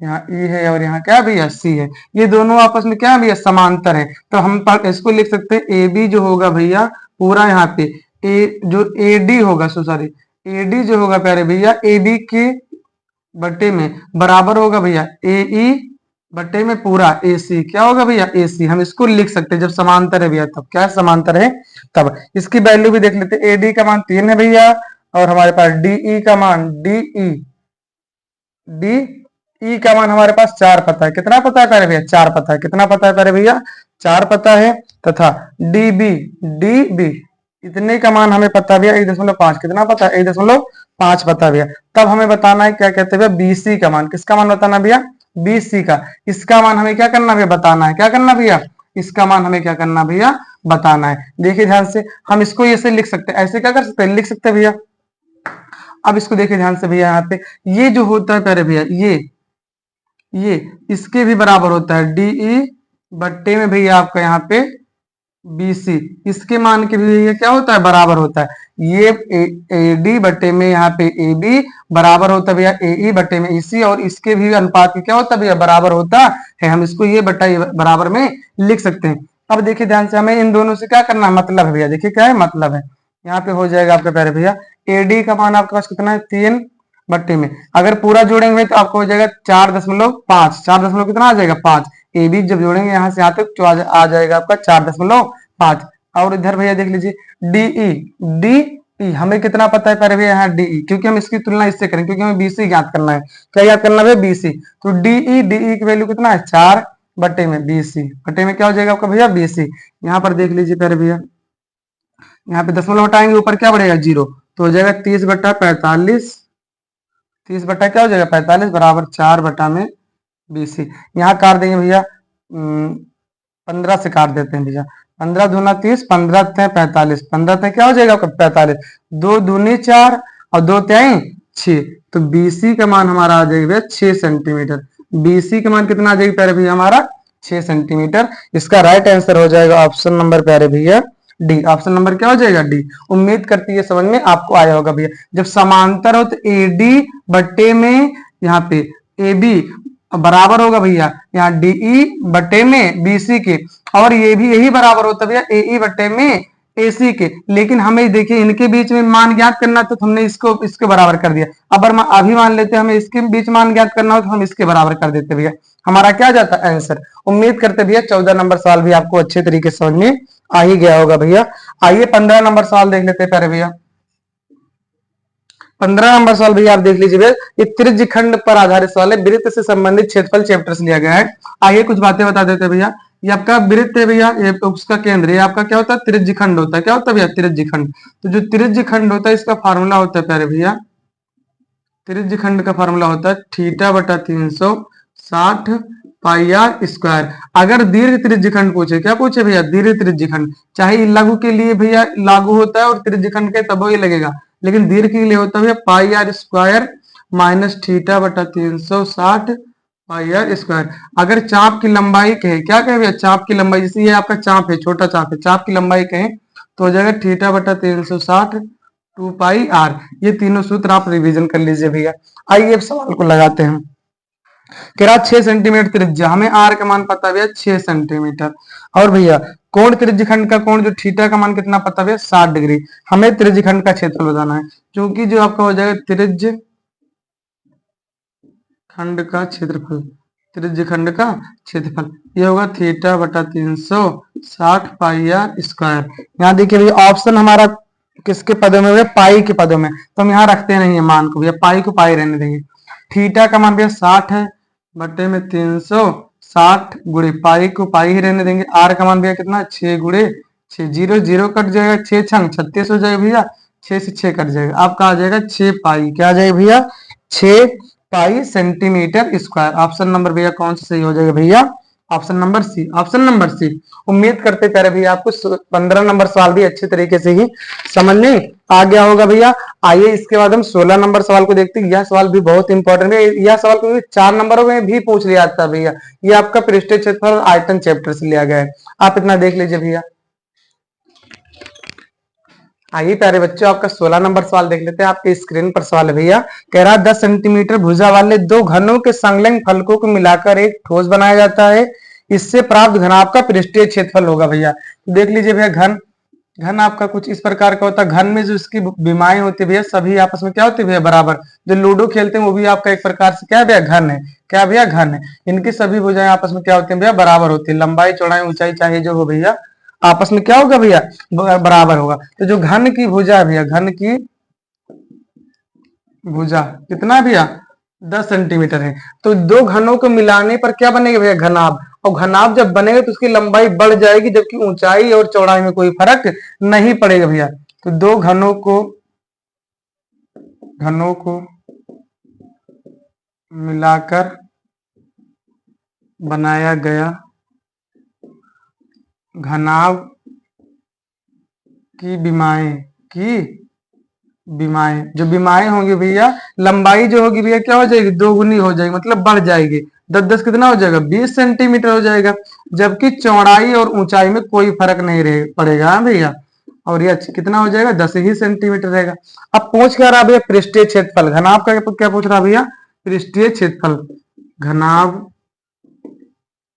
यहाँ ई है और यहाँ क्या भैया सी है, ये दोनों आपस में क्या भैया समांतर है, तो हम इसको लिख सकते हैं ए बी जो होगा भैया पूरा यहाँ पे ए जो ए डी होगा सॉरी ए डी जो होगा प्यारे भैया ए बी के बट्टे में बराबर होगा भैया ए ई बट्टे में पूरा ए सी, क्या होगा भैया ए सी, हम इसको लिख सकते हैं जब समांतर है भैया, तब क्या समांतर है तब। इसकी वैल्यू भी देख लेते हैं, ए डी का मान 3 है भैया और हमारे पास डीई का मान डी ई का मान हमारे पास 4 पता है, कितना पता है पहले भैया 4 पता है, कितना पता है पहले भैया 4 पता है, तथा डी बी इतने का मान हमें पता है भैया 1.5, कितना पता है 1.5 पता है भैया। तब हमें बताना है क्या कहते हैं भैया बीसी का मान, किसका मान बताना भैया बीसी का, इसका मान हमें क्या करना भैया बताना है, क्या करना भैया इसका मान हमें क्या करना भैया बताना है। देखिए ध्यान से हम इसको ऐसे लिख सकते हैं, ऐसे क्या कर सकते हैं लिख सकते हैं भैया। अब इसको देखिए ध्यान से भैया, यहाँ पे ये जो होता है पहले भैया ये इसके भी बराबर होता है डीई बट्टे में भैया आपका यहाँ पे बीसी, इसके मान के भी ये क्या होता है बराबर होता है, ये ए डी बट्टे में यहाँ पे ए बी बराबर होता है भैया ए ई बट्टे में ईसी, और इसके भी अनुपात में क्या होता है भैया बराबर होता है, हम इसको ये बट्टा बराबर में लिख सकते हैं। अब देखिए ध्यान से हमें इन दोनों से क्या करना मतलब है भैया, देखिए क्या है मतलब है, यहाँ पे हो जाएगा आपका पहले भैया ए डी का मान आपके पास कितना है 3 बट्टे में, अगर पूरा जोड़ेंगे तो आपको हो जाएगा 4.5, 4 कितना आ जाएगा 5, ए बी जब जोड़ेंगे यहाँ से यहाँ तक तो आ जाएगा आपका 4.5, और इधर भैया देख लीजिए डी हमें कितना पता है पहले भैया यहाँ डीई, क्योंकि हम इसकी तुलना इससे करें क्योंकि हमें बीसी ज्ञात करना है, क्या याद करना है बीसी, तो डीई की वैल्यू कितना है 4 बट्टे में बीसी बट्टे में क्या हो जाएगा आपका भैया बीसी। यहाँ पर देख लीजिए पहले भैया यहाँ पे दशमलव हटाएंगे ऊपर क्या बढ़ेगा 0, तो हो जाएगा 30/45, 30 क्या हो जाएगा 45 बराबर 4 बटा में बीसी, यहाँ काट देंगे भैया 15 से काट देते हैं भैया। 15 दूना 30, 15 ते 45, 15 ते क्या हो जाएगा आपका 45, 2 दूनी 4 और 2 त्याई 6। तो बीसी का मान हमारा आ जाएगा भैया 6 सेंटीमीटर। बीसी का मान कितना आ जाएगा प्यारे भैया हमारा 6 सेंटीमीटर। इसका राइट आंसर हो जाएगा ऑप्शन नंबर प्यारे भैया डी। ऑप्शन नंबर क्या हो जाएगा डी। उम्मीद करती है समझ में आपको आया होगा भैया। जब समांतर हो तो एडी बट्टे में यहाँ पे ए बी बराबर होगा भैया यहाँ डीई बट्टे में बीसी के, और ये भी यही बराबर होता है भैया एई बट्टे में एसी के। लेकिन हमें देखिए इनके बीच में मान ज्ञात करना तो हमने इसको बराबर कर दिया। अब अभी मान लेते हैं हमें इसके बीच मान ज्ञात करना हो तो हम इसके बराबर कर देते भैया। हमारा क्या जाता है आंसर। उम्मीद करते भैया 14 नंबर सवाल भी आपको अच्छे तरीके से समझ में आ ही गया होगा भैया। आइए 15 नंबर सवाल देख लेते हैं प्यारे भैया। 15 नंबर सवाल भैया आप देख लीजिए भैया, ये त्रिज्य खंड पर आधारित सवाल है। वृत्त से संबंधित क्षेत्रफल चैप्टर से लिया गया है। आइए कुछ बातें बता देते हैं भैया। ये आपका वृत्त है भैया, ये उसका केंद्र, ये आपका क्या होता है त्रिज्य खंड होता है। क्या होता है भैया त्रिज्य खंड। तो जो त्रिज्य खंड होता है इसका फार्मूला होता है प्यारे भैया, त्रिज्य खंड का फार्मूला होता है थीटा बटा 360 पाई आर स्क्वायर। अगर दीर्घ त्रिज्य खंड पूछे, क्या पूछे भैया दीर्घ त्रिज्य खंड, चाहे लघु के लिए भैया लागू होता है और त्रिज्य खंड के तब ही लगेगा, लेकिन दीर्घ के लिए होता है पाई आर स्क्वायर माइनस थीटा बटा 360 पाई आर स्क्वायर। अगर चाप की लंबाई कहे, क्या कहे भैया चाप की लंबाई, जैसे ये आपका चाप है, छोटा चाप है, चाप की लंबाई कहे तो हो जाएगा थीटा बटा 360 2 पाई आर। ये तीनों सूत्र आप रिवीजन कर लीजिए भैया। आइए अब सवाल को लगाते हैं। कह रहा 6 सेंटीमीटर त्रिज्या, हमें आर का मान पता भैया 6 सेंटीमीटर। और भैया कोण त्रिज्य खंड का कोण जो थीटा का मान कितना पता भैया 60 डिग्री। हमें त्रिज्य खंड का क्षेत्रफल बताना है, क्योंकि जो आपका हो जाएगा त्रिज्य खंड का क्षेत्रफल, त्रिज्य खंड का क्षेत्रफल ये होगा थीटा बटा 360 पाई आर स्क्वायर। यहाँ देखिए भैया ऑप्शन हमारा किसके पदों में भैया पाई के पदों में, तो हम यहाँ रखते नहीं है मान को भैया, पाई को पाई रहने देंगे। थीटा का मान भैया 60 है बटे में 360 गुणे पाई को पाई ही रहने देंगे। आर का मान भैया कितना 6 गुणे 6, 0 0 कट जाएगा, 6 छंग 36 हो जाएगा भैया, 6 से 6 कट जाएगा, आपका आ जाएगा 6 पाई। क्या आ जाएगा भैया 6 pi centimetre square. Option number भैया कौन सा सही हो जाएगा भैया, option number C. Option number C. उम्मीद करते प्यारे भैया आपको 15 नंबर सवाल भी अच्छे तरीके से ही समझ में आ गया होगा भैया। आइए इसके बाद हम 16 नंबर सवाल को देखते हैं। यह सवाल भी बहुत इंपॉर्टेंट है, यह सवाल को 4 नंबरों में भी पूछ लिया जाता है भैया। ये आपका पृष्ठीय क्षेत्रफल आयतन चैप्टर से लिया गया है, आप इतना देख लीजिए भैया। आइए प्यारे बच्चों आपका 16 नंबर सवाल देख लेते हैं। आपके स्क्रीन पर सवाल है भैया, कह रहा 10 सेंटीमीटर भुजा वाले दो घनों के संलग्न फलकों को मिलाकर एक ठोस बनाया जाता है, इससे प्राप्त घनाभ का पृष्ठीय क्षेत्रफल होगा भैया। देख लीजिए भैया घन, घन आपका कुछ इस प्रकार का होता है। घन में जो इसकी विमाएं होती है भैया सभी आपस में क्या होती है भैया बराबर। जो लूडो खेलते हैं वो भी आपका एक प्रकार से क्या है भैया घन है, क्या भैया घन है। इनकी सभी भुजाएं आपस में क्या होती है भैया बराबर होती है। लंबाई चौड़ाई ऊंचाई चाहे जो हो भैया आपस में क्या होगा भैया बराबर होगा। तो जो घन की भुजा है भैया, घन की भुजा कितना भैया 10 सेंटीमीटर है, तो दो घनों को मिलाने पर क्या बनेगा भैया घनाभ। और घनाभ जब बनेगा तो उसकी लंबाई बढ़ जाएगी, जबकि ऊंचाई और चौड़ाई में कोई फर्क नहीं पड़ेगा भैया। तो दो घनों को मिलाकर बनाया गया घनाभ की विमाएं जो विमाएं होंगी भैया, लंबाई जो होगी भैया क्या हो जाएगी दोगुनी हो जाएगी, मतलब बढ़ जाएगी। 10 कितना हो जाएगा 20 सेंटीमीटर हो जाएगा, जबकि चौड़ाई और ऊंचाई में कोई फर्क नहीं रहे पड़ेगा भैया। और ये कितना हो जाएगा 10 ही सेंटीमीटर रहेगा। अब पूछ क्या रहा भैया पृष्ठीय क्षेत्रफल, घनाभ का क्या पूछ रहा भैया पृष्ठीय क्षेत्रफल, घनाभ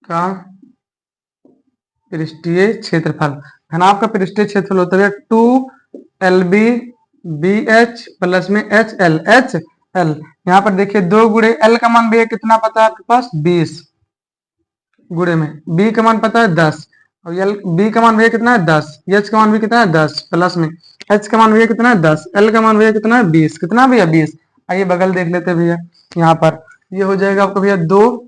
का पृष्ठीय क्षेत्रफल। घनाभ का पृष्ठीय क्षेत्रफल होता है 2LB BH प्लस में HL HL। यहाँ पर देखिए 2 गुणे L का मान भैया कितना पता है आपके पास 20 गुणे में B का मान पता है 10, और L B का मान भैया कितना है 10, H का मान भी कितना है 10 प्लस में H का मान भैया कितना है 10, L का मान भैया कितना है 20, कितना भैया 20। आइए बगल देख लेते हैं भैया, यहाँ पर ये हो जाएगा आपका भैया 2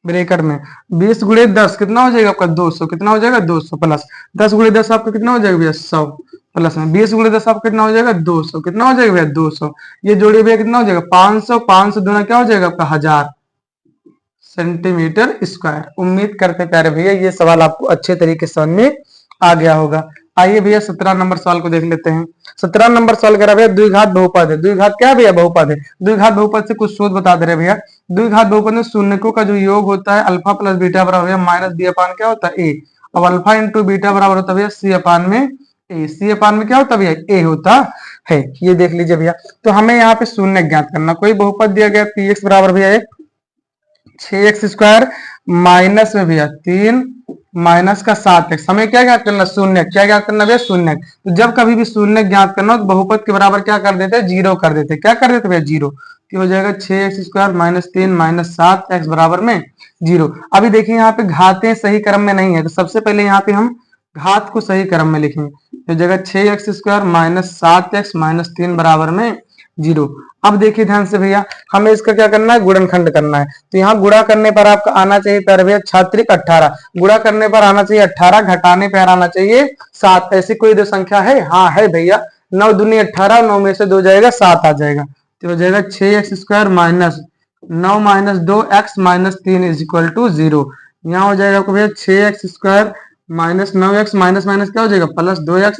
ब्रेकेट में 20 गुणे 10 कितना हो जाएगा आपका 200, कितना हो जाएगा 200 प्लस 10 गुणे 10 आपका कितना हो जाएगा भैया 100 प्लस में 20 गुणे 10 आपका कितना हो जाएगा 200, कितना हो जाएगा भैया 200। ये जोड़िए भैया कितना हो जाएगा 500, 500 दूना क्या हो जाएगा आपका 1000, सेंटीमीटर स्क्वायर। उम्मीद करते प्यारे भैया ये सवाल आपको अच्छे तरीके से समझ में आ गया होगा। आइए भैया 17 नंबर सवाल को देख लेते हैं। 17 नंबर सवाल कह रहा भैया द्विघात बहुपद है। द्विघात क्या है भैया? बहुपद है। द्विघात बहुपद से कुछ शोध बता दे रहे भैया। द्विघात बहुपद में शून्यकों का जो योग होता है अल्फा प्लस बीटा बराबर भैया माइनस बी अपान क्या होता है? ए। अब अल्फा इंटू बीटा बराबर होता है भैया सी अपान में ए। सी अपान में क्या होता है भैया? ए होता है। ये देख लीजिए भैया। तो हमें यहाँ पे शून्य ज्ञात करना। कोई बहुपद दिया गया पी एक्स बराबर भैया 6x स्क्वायर माइनस में भैया 3 माइनस का 7x। हमें क्या ज्ञात करना? शून्य। क्या ज्ञात करना भैया? शून्य। तो जब कभी भी शून्य ज्ञात करना हो तो बहुपद के बराबर क्या कर देते हैं? जीरो कर देते। क्या कर देते भैया? जीरो। तो हो जाएगा 6x square minus 3 minus 7x बराबर में जीरो। अभी देखिए यहाँ पे घातें सही क्रम में नहीं है, तो सबसे पहले यहाँ पे हम घात को सही क्रम में लिखेंगे। तो जगह 6x square minus 7x minus 3 बराबर में जीरो। अब देखिए ध्यान से भैया, हमें इसका क्या करना है? गुणनखंड करना है। तो यहाँ गुणा करने पर आपका आना चाहिए प्यारे भैया छात्रिक 18। गुणा करने पर आना चाहिए 18, घटाने पर आना चाहिए 7। ऐसी कोई दो संख्या है? हाँ है भैया। 9 दूनी 18, 9 में से 2 जाएगा 7 आ जाएगा। तो हो जाएगा 6x square minus 9 minus 2x minus 3 is equal to 0। यहाँ हो जाएगा आपको भैया 6x square minus 9x minus minus क्या हो जाएगा? Plus 2x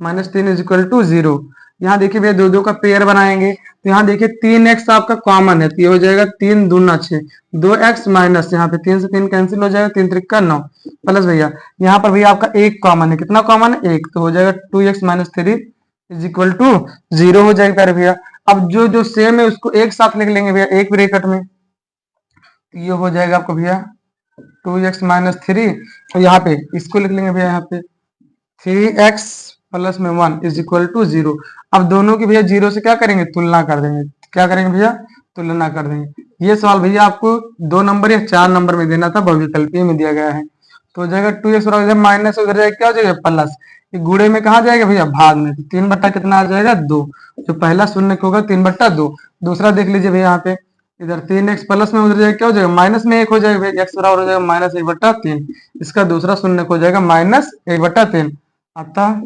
minus 3 is equal to 0। यहाँ देखिए भैया दो दो का पेयर बनाएंगे। तो यहाँ देखिए 3x आपका कॉमन है, तो ये हो जाएगा 3 दूना 6, 2x माइनस यहाँ पे 3 से 3 कैंसिल हो जाएगा, 3 त्रिक का 9 प्लस भैया यहाँ पर भैया आपका 1 कॉमन है। कितना कॉमन है? 1। तो हो जाएगा 2x minus 3 is equal to 0 हो जाएगा प्यारे भैया। अब जो जो सेम है उसको एक साथ लिख लेंगे भैया एक ब्रैकेट में। तो ये हो जाएगा आपको भैया 2x माइनस 3 और यहाँ पे इसको लिख लेंगे भैया यहाँ पे 3x प्लस में 1 इज इक्वल टू 0। अब दोनों की भैया 0 से क्या करेंगे? तुलना कर देंगे। क्या करेंगे भैया? तुलना कर देंगे। ये सवाल भैया आपको 2 नंबर या 4 नंबर में देना था, बहुविकल्पीय में दिया गया है। तो हो जाएगा 2x बराबर माइनस उधर जाएगा क्या हो जाएगा? प्लस। ये गुणे में कहा जाएगा भैया? भाग में। तो 3 बट्टा कितना आ जाएगा? 2। जो पहला शून्य होगा 3 बट्टा 2। दूसरा देख लीजिए भैया यहाँ पे इधर 3x प्लस में उधर जाएगा क्या हो जाएगा? माइनस में 1 हो जाएगा भैया। x बराबर हो जाएगा माइनस 1 बट्टा 3। इसका दूसरा शून्य हो जाएगा माइनस 1 बट्टा 3। अतः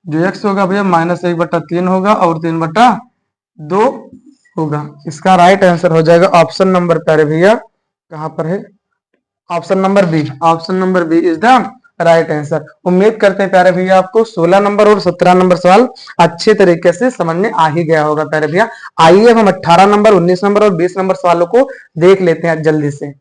जो x होगा भैया माइनस 1 बट्टा 3 होगा और 3 बट्टा 2 होगा। इसका राइट आंसर हो जाएगा ऑप्शन नंबर प्यारे भैया कहां पर है? Option number B. Option number B is the right answer. उम्मीद करते हैं प्यारे भैया आपको 16 नंबर और 17 नंबर सवाल अच्छे तरीके से समझ में आ ही गया होगा प्यारे भैया। आइए हम 18 नंबर 19 नंबर और 20 नंबर सवालों को देख लेते हैं जल्दी से।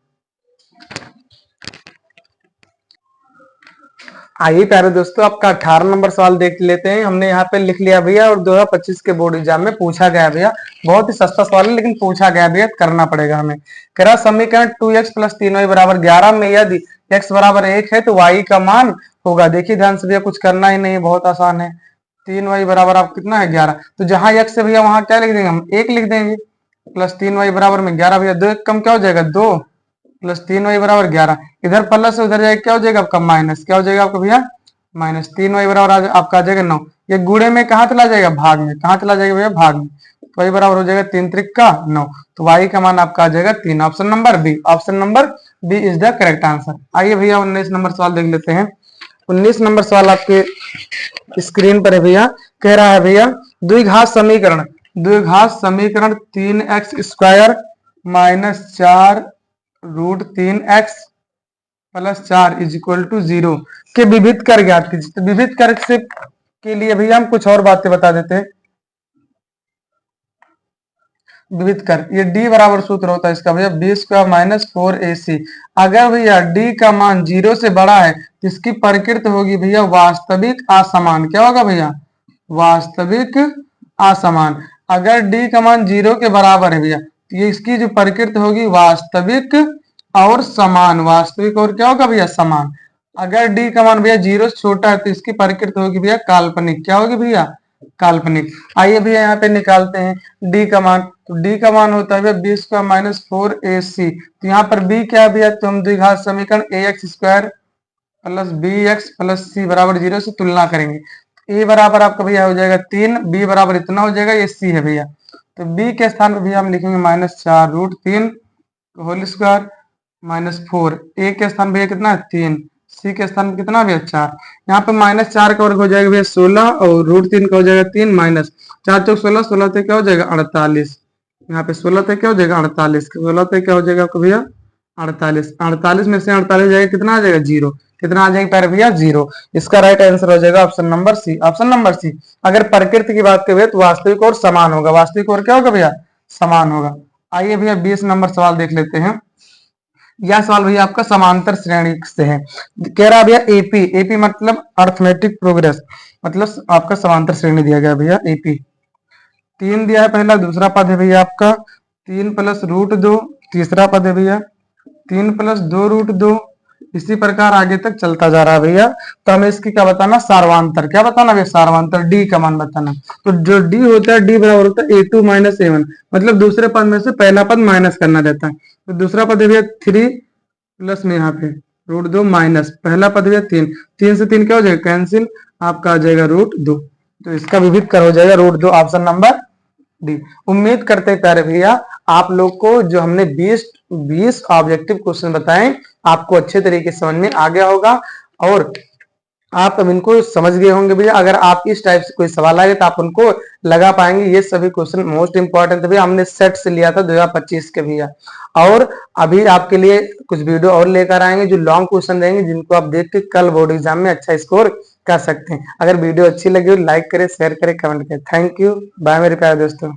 आइए प्यारे दोस्तों आपका 18 नंबर सवाल देख लेते हैं। हमने यहाँ पे लिख लिया भैया और 2025 के बोर्ड एग्जाम में पूछा गया भैया। बहुत ही सस्ता सवाल है लेकिन पूछा गया भैया, करना पड़ेगा हमें। कह रहा समीकरण 2x प्लस 3y बराबर 11 में यदि x बराबर 1 है तो y का मान होगा। देखिए ध्यान से भैया कुछ करना ही नहीं है, बहुत आसान है। 3y बराबर आप कितना है? 11। तो जहां x है भैया वहां क्या लिख देंगे? हम 1 लिख देंगे। प्लस 3y बराबर में 11 भैया 2 1 कम क्या हो जाएगा? 2 प्लस 3y बराबर 11। इधर प्लस से उधर जाएगा क्या हो जाएगा आपका? माइनस। क्या हो जाएगा आपका भैया? माइनस। 3y बराबर आपका आ जाएगा 9। ये गुणे में कहाँ चला जाएगा? भाग में। कहाँ चला जाएगा भैया? भाग में। तो y बराबर हो जाएगा 3 त्रिक का 9। तो y का मान आपका आ जाएगा 3। Option number B. Option number B is the correct answer. आइए भैया 19 नंबर सवाल देख लेते हैं। 19 नंबर सवाल आपके स्क्रीन पर है भैया। कह रहा है भैया द्विघात समीकरण 3x square minus 4 root 3x plus 4 is equal to 0 के विविध कर ज्ञात कीजिए। तो विविध कर से के लिए भैया हम कुछ और बातें बता देते हैं। विविध कर ये d बराबर सूत्र होता है इसका भैया b स्क्वायर माइनस 4ac। अगर भैया d का मान 0 से बड़ा है तो इसकी प्रकृति होगी भैया वास्तविक असमान। क्या होगा भैया? वास्तविक असमान। अगर d का मान 0 के बराबर है भैया तो ये इसकी जो प्रकृति होगी वास्तविक और समान। वास्तविक और क्या होगा भैया? समान। अगर d का मान भैया 0 से छोटा है तो इसकी प्रकृति होगी भैया काल्पनिक। क्या होगी भैया? काल्पनिक। आइए भैया यहाँ पे निकालते हैं d का मान। तो d का मान होता है भैया b स्क्वायर माइनस 4ac। तो यहाँ पर b क्या है भैया? तो हम द्विघात समीकरण ax square plus bx plus c बराबर 0 से तुलना करेंगे। a बराबर आपका भैया हो जाएगा 3, b बराबर इतना हो जाएगा, ये c है भैया। तो b के स्थान पर भैया हम लिखेंगे minus 4 root 3 whole square minus 4। a के स्थान भैया कितना है? 3। c के स्थान पर कितना भैया? 4। यहाँ पे माइनस 4 का वर्ग हो जाएगा भैया 16 और रूट 3 का हो जाएगा 3 माइनस 4 चौक 16, 16 से क्या हो जाएगा? 48। यहाँ पे 16 से क्या हो जाएगा? 48। 16 से क्या हो जाएगा आपको भैया? 48, 48 में से 48 जाएगा कितना आ जाएगा? जीरो। कितना आ जाएगा प्यारे भैया? जीरो। इसका राइट आंसर हो जाएगा option number C. Option number C. अगर प्रकृति की बात करें तो वास्तविक और समान होगा। वास्तविक और क्या होगा भैया? समान होगा। आइए भैया 20 नंबर सवाल देख लेते हैं। यह सवाल भैया आपका समांतर श्रेणी से है। कह रहा है भैया एपी। एपी मतलब अर्थमेटिक प्रोग्रेस, मतलब आपका समांतर श्रेणी दिया गया भैया एपी। 3 दिया है पहला। दूसरा पद है भैया आपका 3 + √2। तीसरा पद है भैया 3 + 2√2। इसी प्रकार आगे तक चलता जा रहा है भैया। तो हमें इसकी क्या बताना? सार्वांतर। क्या बताना भैया? सार्वांतर। डी का मान बताना। तो जो डी होता है, डी बराबर होता है A2 - A1, मतलब दूसरे पद में से पहला पद माइनस करना रहता है। तो दूसरा पद है भैया 3 प्लस में यहाँ पे √2 माइनस पहला पद भैया 3। 3 से 3 क्या हो जाएगा? कैंसिल। आपका आ जाएगा √2। तो इसका विविध कर हो जाएगा √2। Option number D. उम्मीद करते हैं प्यारे भैया आप लोग को जो हमने 20 ऑब्जेक्टिव क्वेश्चन बताए आपको अच्छे तरीके से समझ में आ गया होगा और आप अब इनको समझ गए होंगे भैया। अगर आप इस टाइप से कोई सवाल आए तो आप उनको लगा पाएंगे। ये सभी क्वेश्चन मोस्ट इंपॉर्टेंट भैया, हमने सेट से लिया था 2025 के भैया। और अभी आपके लिए कुछ वीडियो और लेकर आएंगे जो लॉन्ग क्वेश्चन देंगे, जिनको आप देख के कल बोर्ड एग्जाम में अच्छा स्कोर कर सकते हैं। अगर वीडियो अच्छी लगी हो लाइक करें, शेयर करें, कमेंट करें। Thank you. बाय मेरे प्यारे दोस्तों।